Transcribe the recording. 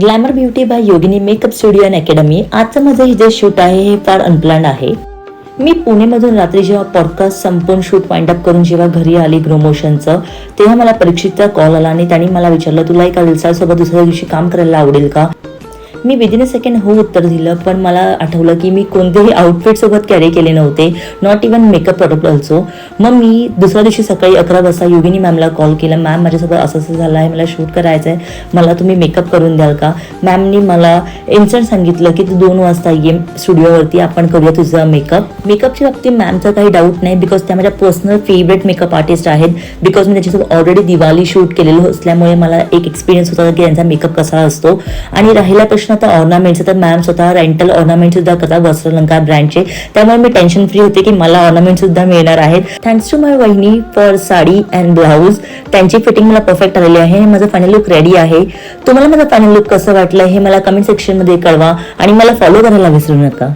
Glamour beauty by Yogini makeup studio and academy. आजचं माझं हे जे शूट आहे हे फार अनप्लॅन्ड आहे. मी पुणेमधून रात्री जेव्हा पॉडकास्ट संपून शूट वाइंड अप करून जेव्हा घरी आली ग्रोमोशनचं, तेव्हा मला परीक्षितचा कॉल आला आणि त्यांनी मला विचारलं, तुला एका रील्ससोबत दुसऱ्या दिवशी काम करायला आवडेल का? मी विदिन अ सेकंड हो उत्तर दिलं, पण मला आठवलं की मी कोणतेही आउटफिट सोबत कॅरी केले नव्हते, not even makeup product also. मग मी दुसऱ्या दिवशी सकाळी 11 वाजता योगिनी मॅमला कॉल केला, मॅम माझ्यासोबत असं झालं आहे, मला शूट करायचं आहे, मला तुम्ही मेकअप करून द्याल का? मॅमनी मला इन्स्टंट सांगितलं की तू 2 वाजता ये स्टुडिओवरती, आपण करूया तुझा मेकअप. मेकअपच्या बाबतीत मॅमचा काही डाऊट नाही, बिकॉज त्या माझ्या पर्सनल फेवरेट मेकअप आर्टिस्ट आहेत. बिकॉज मी त्याच्यासोबत ऑलरेडी दिवाळी शूट केलेलं असल्यामुळे मला एक एक्सपिरियन्स होता की त्यांचा मेकअप कसा असतो. आणि राहिला प्रश्न आता ऑर्नामेंटचं, तर मॅम स्वतः रेंटल ऑर्नामेंट सुद्धा करतात वस्त्रालंकार ब्रँडचे, त्यामुळे मी टेन्शन फ्री होते की मला ऑर्नामेंट सुद्धा मिळणार आहेत. थँक्स टू माय वहिनी फॉर साडी अँड ब्लाऊज. त्यांची फिटिंग मला परफेक्ट आलेली आहे. माझं फायनल लुक रेडी आहे. तुम्हाला माझं फायनल लुक कसं वाटलं हे मला कमेंट सेक्शनमध्ये कळवा आणि मला फॉलो करायला विसरू नका.